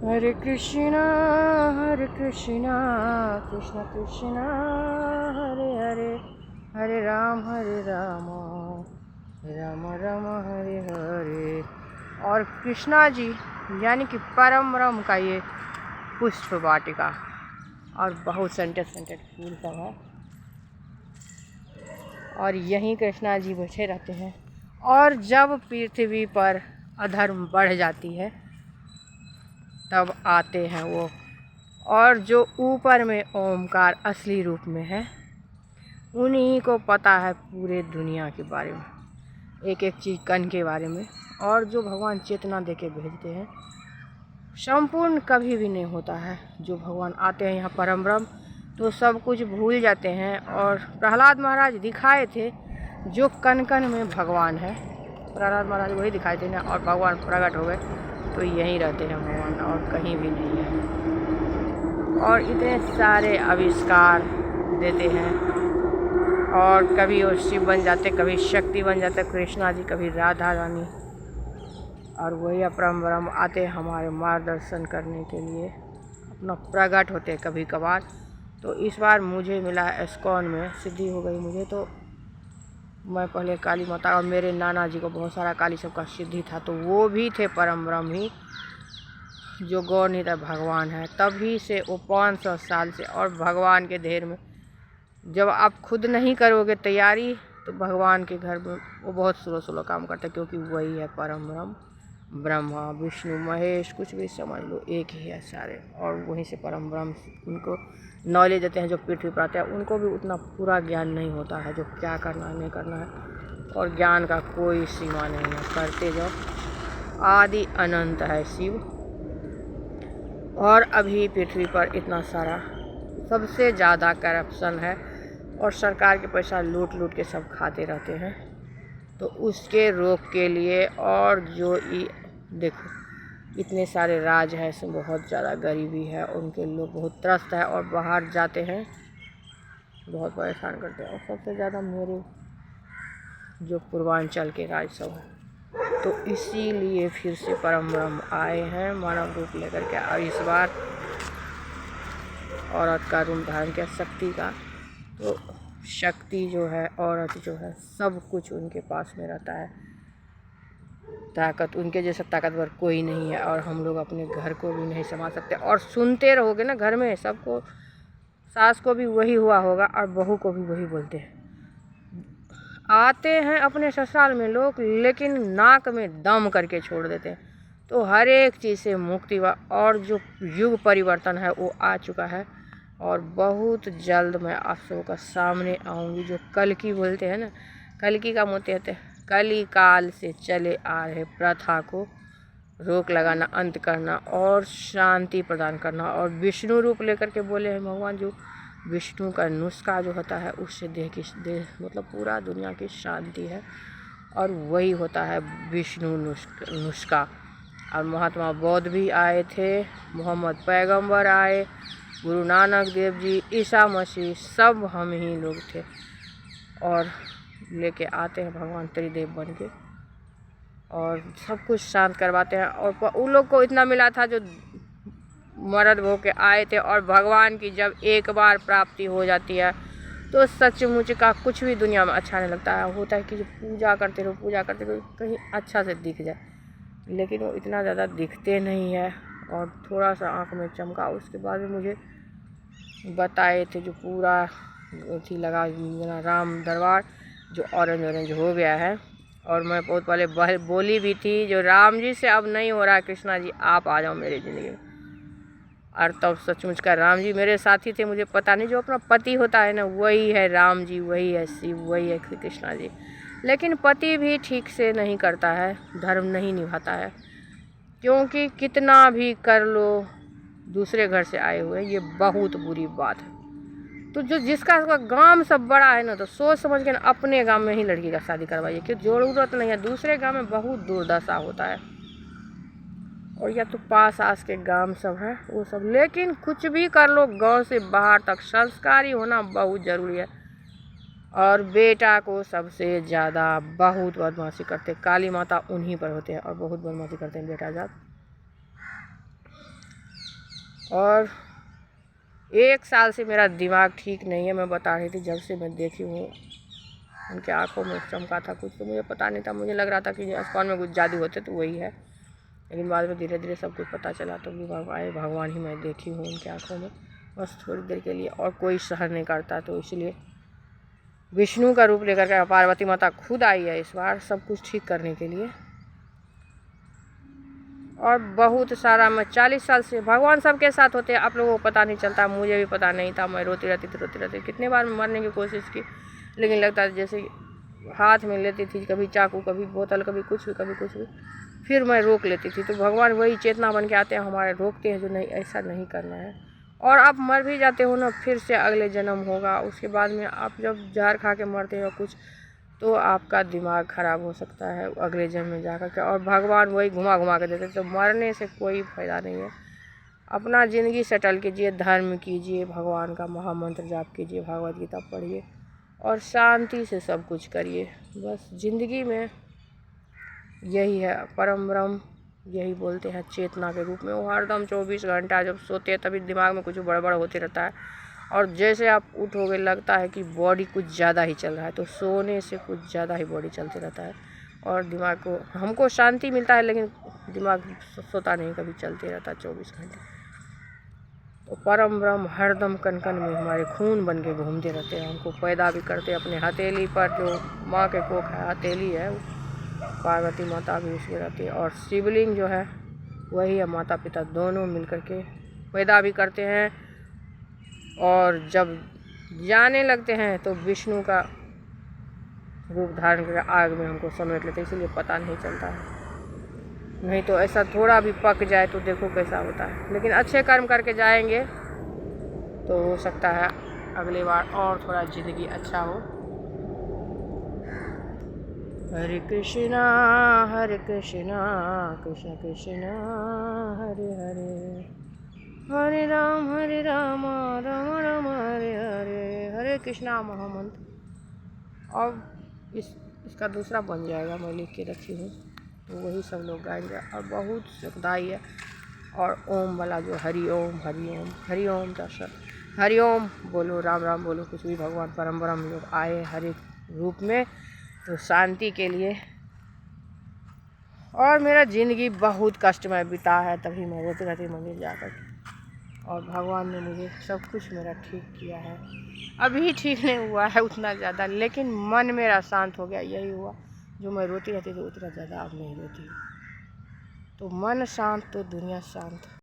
हरे कृष्णा कृष्ण कृष्णा हरे हरे, हरे राम राम राम हरे हरे। और कृष्णा जी यानी कि परम ब्रह्म का ये पुष्प वाटिका और बहुत सेंटेड सेंटेड फूल सब है। और यहीं कृष्णा जी बैठे रहते हैं। और जब पृथ्वी पर अधर्म बढ़ जाती है तब आते हैं वो। और जो ऊपर में ओमकार असली रूप में है, उन्हीं को पता है पूरे दुनिया के बारे में, एक एक चीज कण के बारे में। और जो भगवान चेतना देके भेजते हैं, संपूर्ण कभी भी नहीं होता है। जो भगवान आते हैं यहाँ परम ब्रह्म तो सब कुछ भूल जाते हैं। और प्रहलाद महाराज दिखाए थे जो कण कण में भगवान है, प्रहलाद महाराज वही दिखाए थे ना। और भगवान प्रकट हो गए तो यहीं रहते हैं भगवान, और कहीं भी नहीं है। और इतने सारे आविष्कार देते हैं। और कभी वो शिव बन जाते, कभी शक्ति बन जाते कृष्णा जी, कभी राधा रानी। और वही अपरम ब्रह्म आते हमारे मार्गदर्शन करने के लिए, अपना प्रकट होते कभी कभार। तो इस बार मुझे मिला इस्कॉन में, सिद्धि हो गई मुझे। तो मैं पहले काली माता और मेरे नाना जी को बहुत सारा काली सब का सिद्धि था, तो वो भी थे परम ब्रह्म ही, जो गौर नहीं था भगवान है। तभी से वो 500 साल से। और भगवान के ढेर में जब आप खुद नहीं करोगे तैयारी तो भगवान के घर में वो बहुत स्लो स्लो काम करते, क्योंकि वही है परम ब्रह्म। ब्रह्मा विष्णु महेश कुछ भी समझ लो, एक ही है सारे। और वहीं से परम ब्रह्म उनको नॉलेज देते हैं। जो पृथ्वी पर आते हैं उनको भी उतना पूरा ज्ञान नहीं होता है जो क्या करना है नहीं करना है। और ज्ञान का कोई सीमा नहीं है, करते जाओ। आदि अनंत है शिव। और अभी पृथ्वी पर इतना सारा सबसे ज़्यादा करप्शन है, और सरकार के पैसा लूट लूट के सब खाते रहते हैं। तो उसके रोक के लिए, और जो देखो इतने सारे राज हैं, इसमें बहुत ज़्यादा गरीबी है, उनके लोग बहुत त्रस्त है और बाहर जाते हैं बहुत परेशान करते हैं। और सबसे ज़्यादा मेरे जो पूर्वांचल के राज सब हैं। तो इसीलिए फिर से परम ब्रह्म आए हैं मानव रूप लेकर के। और इस बार औरत का रूप धारण किया, शक्ति का। तो शक्ति जो है, औरत जो है, सब कुछ उनके पास में रहता है। ताकत उनके जैसा ताकतवर कोई नहीं है। और हम लोग अपने घर को भी नहीं संभाल सकते। और सुनते रहोगे ना घर में सबको, सास को भी वही हुआ होगा और बहू को भी वही बोलते हैं। आते हैं अपने ससुराल में लोग, लेकिन नाक में दम करके छोड़ देते हैं। तो हर एक चीज़ से मुक्ति हुआ। और जो युग परिवर्तन है वो आ चुका है। और बहुत जल्द मैं आप सबों का सामने आऊँगी। जो कल की बोलते हैं ना, कल की का मोते होते हैं, कली काल से चले आ रहे प्रथा को रोक लगाना, अंत करना और शांति प्रदान करना। और विष्णु रूप लेकर के बोले हैं भगवान, जो विष्णु का नुस्खा जो होता है उससे देह मतलब पूरा दुनिया की शांति है। और वही होता है विष्णु नुस्खा। और महात्मा बौद्ध भी आए थे, मोहम्मद पैगंबर आए, गुरु नानक देव जी, ईसा मसीह, सब हम ही लोग थे। और लेके आते हैं भगवान त्रिदेव बन के, और सब कुछ शांत करवाते हैं। और उन लोग को इतना मिला था जो मर्द हो के आए थे। और भगवान की जब एक बार प्राप्ति हो जाती है तो सचमुच का कुछ भी दुनिया में अच्छा नहीं लगता है। होता है कि जो पूजा करते रहो कहीं अच्छा से दिख जाए, लेकिन वो इतना ज़्यादा दिखते नहीं है। और थोड़ा सा आँख में चमका, उसके बाद में मुझे बताए थे जो पूरा थी लगा राम दरबार जो ऑरेंज हो गया है। और मैं बहुत पहले बोली भी थी जो राम जी से अब नहीं हो रहा, कृष्णा जी आप आ जाओ मेरी ज़िंदगी में। और तब सचमुच का राम जी मेरे साथी थे। मुझे पता नहीं, जो अपना पति होता है ना वही है राम जी, वही है शिव, वही है कृष्णा जी। लेकिन पति भी ठीक से नहीं करता है, धर्म नहीं निभाता है। क्योंकि कितना भी कर लो दूसरे घर से आए हुए, ये बहुत बुरी बात है। तो जो जिसका गांव सब बड़ा है ना, तो सोच समझ के ना अपने गांव में ही लड़की का शादी करवाइए, क्योंकि जरूरत नहीं है। दूसरे गांव में बहुत दुर्दशा होता है। और या तो पास आस के गांव सब है वो सब, लेकिन कुछ भी कर लो गांव से बाहर तक संस्कारी होना बहुत ज़रूरी है। और बेटा को सबसे ज़्यादा बहुत बदमाशी करते, काली माता उन्हीं पर होते हैं और बहुत बदमाशी करते हैं बेटा जात। और 1 साल से मेरा दिमाग ठीक नहीं है। मैं बता रही थी, जब से मैं देखी हूँ उनके आँखों में चमका था कुछ, तो मुझे पता नहीं था। मुझे लग रहा था कि आसमान में कुछ जादू होते तो वही है, लेकिन बाद में धीरे धीरे सब कुछ पता चला। तो भगवान ही मैं देखी हूँ उनकी आँखों में, बस थोड़ी देर के लिए, और कोई सहन नहीं करता। तो इसलिए विष्णु का रूप लेकर के पार्वती माता खुद आई है इस बार सब कुछ ठीक करने के लिए। और बहुत सारा, मैं 40 साल से, भगवान सबके साथ होते हैं, आप लोगों को पता नहीं चलता, मुझे भी पता नहीं था। मैं रोती रहती, कितने बार मैं मरने की कोशिश की, लेकिन लगता है जैसे हाथ में लेती थी, कभी चाकू, कभी बोतल, कभी कुछ भी, कभी कुछ भी, फिर मैं रोक लेती थी। तो भगवान वही चेतना बन के आते हैं, हमारे रोकते हैं, जो नहीं ऐसा नहीं करना है। और आप मर भी जाते हो ना, फिर से अगले जन्म होगा, उसके बाद में आप जब जहर खा के मरते हो कुछ, तो आपका दिमाग ख़राब हो सकता है अगले जन्म में जा कर के, और भगवान वही घुमा घुमा के देते। तो मरने से कोई फ़ायदा नहीं है। अपना ज़िंदगी सेटल कीजिए, धर्म कीजिए, भगवान का महामंत्र जाप कीजिए, भगवद गीता पढ़िए, और शांति से सब कुछ करिए। बस ज़िंदगी में यही है, परम ब्रह्म यही बोलते हैं चेतना के रूप में। वो हरदम 24 घंटा, जब सोते हैं तभी दिमाग में कुछ बड़बड़ होते रहता है, और जैसे आप उठोगे लगता है कि बॉडी कुछ ज़्यादा ही चल रहा है। तो सोने से कुछ ज़्यादा ही बॉडी चलते रहता है, और दिमाग को, हमको शांति मिलता है, लेकिन दिमाग सोता नहीं, कभी चलते रहता है 24 घंटे। तो परम ब्रह्म हरदम कन कन में हमारे खून बन के घूमते रहते हैं, हमको पैदा भी करते हैं अपने हथेली पर। जो माँ के कोख है, हथेली है, पार्वती माता भी उसमें रहती है, और शिवलिंग जो है वही है, माता पिता दोनों मिलकर के पैदा भी करते हैं। और जब जाने लगते हैं तो विष्णु का रूप धारण करके आग में हमको समेट लेते हैं, इसलिए पता नहीं चलता है। नहीं तो ऐसा थोड़ा भी पक जाए तो देखो कैसा होता है। लेकिन अच्छे कर्म करके जाएंगे तो हो सकता है अगली बार और थोड़ा ज़िंदगी अच्छा हो। हरे कृष्णा कृष्ण कृष्ण हरे हरे, हरे राम राम राम हरे हरे। हरे कृष्णा महामंत्र अब इसका दूसरा बन जाएगा, मैं लिख के रखी हूँ, तो वही सब लोग गाएंगे, और बहुत सुखदाई है। और ओम वाला जो हरि ओम हरि ओम हरि ओम दर्शन, हरि ओम बोलो, राम राम बोलो, कुछ भी, भगवान परम ब्रह्म लोग आए हर एक रूप में, तो शांति के लिए। और मेरा ज़िंदगी बहुत कष्टमय बीता है, तभी मैं रोते रहती मंदिर जाकर, और भगवान ने मुझे सब कुछ मेरा ठीक किया है। अभी ठीक नहीं हुआ है उतना ज़्यादा, लेकिन मन मेरा शांत हो गया, यही हुआ। जो मैं रोती रहती थी उतना ज़्यादा अब नहीं रोती। तो मन शांत तो दुनिया शांत।